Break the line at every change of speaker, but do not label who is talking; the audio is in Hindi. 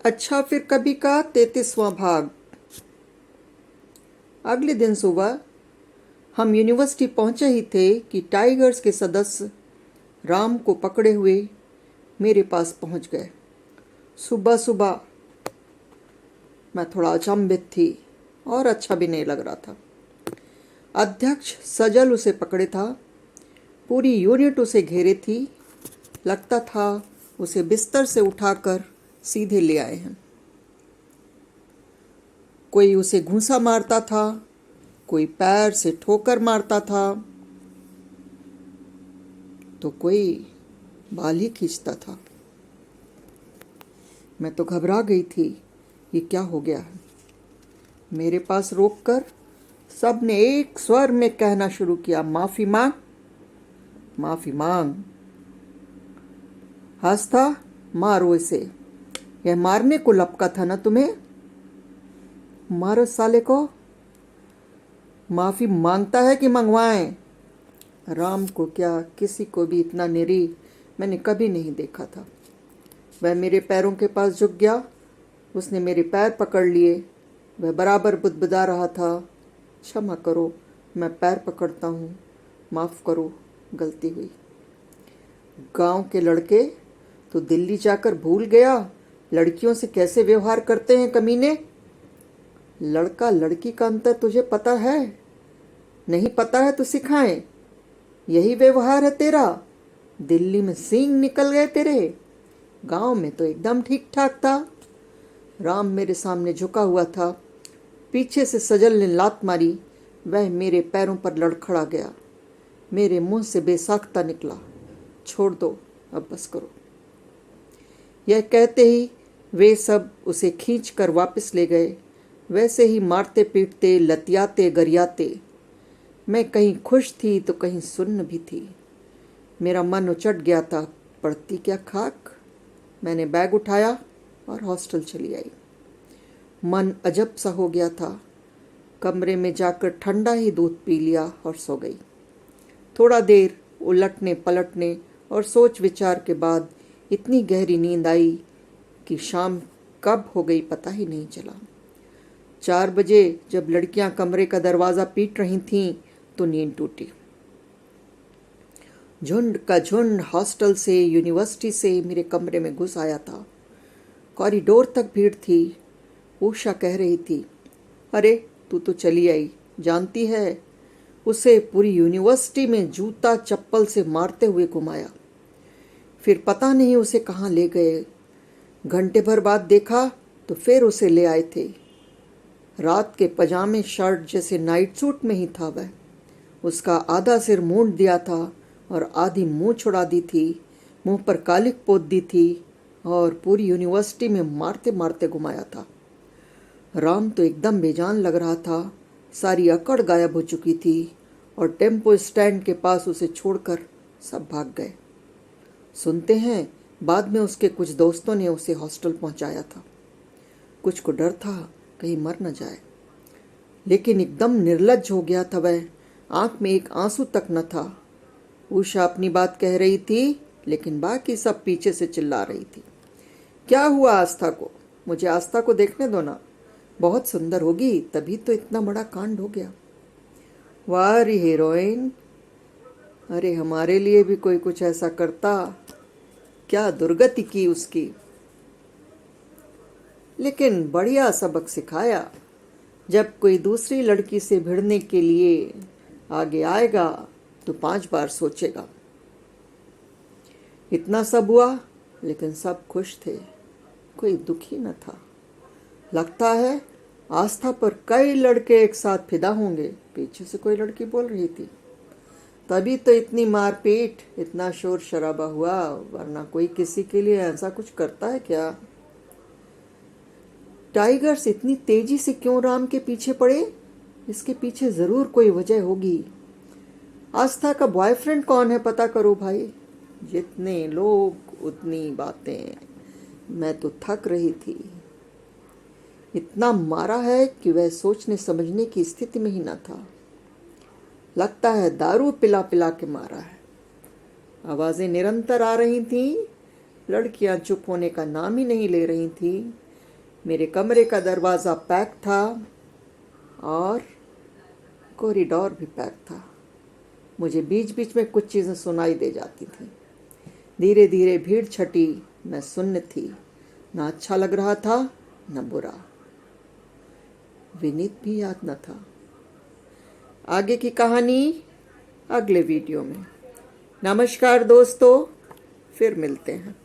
अच्छा फिर कभी का 33वां भाग। अगले दिन सुबह हम यूनिवर्सिटी पहुंचे ही थे कि टाइगर्स के सदस्य राम को पकड़े हुए मेरे पास पहुंच गए। सुबह सुबह मैं थोड़ा अचंभित थी और अच्छा भी नहीं लग रहा था। अध्यक्ष सजल उसे पकड़े था, पूरी यूनिट उसे घेरे थी। लगता था उसे बिस्तर से उठाकर सीधे ले आए हैं। कोई उसे घूंसा मारता था, कोई पैर से ठोकर मारता था, तो कोई बाल ही खींचता था। मैं तो घबरा गई थी, ये क्या हो गया है। मेरे पास रोककर सब ने एक स्वर में कहना शुरू किया, माफी मांग, माफी मांग। आस्था, मारो इसे, यह मारने को लपका था ना तुम्हें। मारो साले को। माफी मांगता है कि मंगवाएं। राम को क्या, किसी को भी इतना निरीह मैंने कभी नहीं देखा था। वह मेरे पैरों के पास झुक गया। उसने मेरे पैर पकड़ लिए। वह बराबर बुदबुदा रहा था, क्षमा करो, मैं पैर पकड़ता हूँ, माफ़ करो, गलती हुई। गांव के लड़के तो दिल्ली जाकर भूल गया लड़कियों से कैसे व्यवहार करते हैं कमीने। लड़का लड़की का अंतर तुझे पता है? नहीं पता है तो सिखाएं। यही व्यवहार है तेरा। दिल्ली में सींग निकल गए तेरे, गांव में तो एकदम ठीक ठाक था। राम मेरे सामने झुका हुआ था। पीछे से सजल ने लात मारी। वह मेरे पैरों पर लड़खड़ा गया। मेरे मुंह से बेसाख्ता निकला, छोड़ दो, अब बस करो। यह कहते ही वे सब उसे खींच कर वापस ले गए, वैसे ही मारते पीटते लतियाते गरियाते। मैं कहीं खुश थी तो कहीं सुन्न भी थी। मेरा मन उचट गया था, पड़ती क्या खाक। मैंने बैग उठाया और हॉस्टल चली आई। मन अजब सा हो गया था। कमरे में जाकर ठंडा ही दूध पी लिया और सो गई। थोड़ा देर उलटने पलटने और सोच विचार के बाद इतनी गहरी नींद आई कि शाम कब हो गई पता ही नहीं चला। 4 बजे जब लड़कियां कमरे का दरवाज़ा पीट रही थीं तो नींद टूटी। झुंड का झुंड हॉस्टल से, यूनिवर्सिटी से मेरे कमरे में घुस आया था। कॉरिडोर तक भीड़ थी। उषा कह रही थी, अरे तू तो चली आई, जानती है उसे पूरी यूनिवर्सिटी में जूता चप्पल से मारते हुए घुमाया। फिर पता नहीं उसे कहाँ ले गए। घंटे भर बाद देखा तो फिर उसे ले आए थे। रात के पजामे शर्ट जैसे नाइट सूट में ही था वह। उसका आधा सिर मूंड दिया था और आधी मुंह छुड़ा दी थी, मुंह पर कालिक पोत दी थी और पूरी यूनिवर्सिटी में मारते मारते घुमाया था। राम तो एकदम बेजान लग रहा था। सारी अकड़ गायब हो चुकी थी और टेम्पो स्टैंड के पास उसे छोड़कर सब भाग गए। सुनते हैं बाद में उसके कुछ दोस्तों ने उसे हॉस्टल पहुंचाया था। कुछ को डर था कहीं मर न जाए, लेकिन एकदम निर्लज्ज हो गया था वह। आंख में एक आंसू तक न था। उषा अपनी बात कह रही थी, लेकिन बाकी सब पीछे से चिल्ला रही थी, क्या हुआ आस्था को? मुझे आस्था को देखने दो ना, बहुत सुंदर होगी, तभी तो इतना बड़ा कांड हो गया। वाह रे हीरोइन, अरे हमारे लिए भी कोई कुछ ऐसा करता, क्या दुर्गति की उसकी। लेकिन बढ़िया सबक सिखाया। जब कोई दूसरी लड़की से भिड़ने के लिए आगे आएगा तो 5 बार सोचेगा। इतना सब हुआ, लेकिन सब खुश थे, कोई दुखी न था। लगता है आस्था पर कई लड़के एक साथ फिदा होंगे, पीछे से कोई लड़की बोल रही थी। तभी तो इतनी मारपीट, इतना शोर शराबा हुआ, वरना कोई किसी के लिए ऐसा कुछ करता है क्या? टाइगर्स इतनी तेजी से क्यों राम के पीछे पड़े? इसके पीछे जरूर कोई वजह होगी। आस्था का बॉयफ्रेंड कौन है पता करो भाई। जितने लोग उतनी बातें। मैं तो थक रही थी। इतना मारा है कि वह सोचने समझने की स्थिति में ही न था। लगता है दारू पिला पिला के मारा है। आवाजें निरंतर आ रही थीं। लड़कियां चुप होने का नाम ही नहीं ले रही थीं। मेरे कमरे का दरवाज़ा पैक था और कॉरिडोर भी पैक था। मुझे बीच बीच में कुछ चीज़ें सुनाई दे जाती थी। धीरे धीरे भीड़ छटी। मैं सुन्न थी। ना अच्छा लग रहा था न बुरा। विनीत भी याद न था। आगे की कहानी अगले वीडियो में। नमस्कार दोस्तों, फिर मिलते हैं।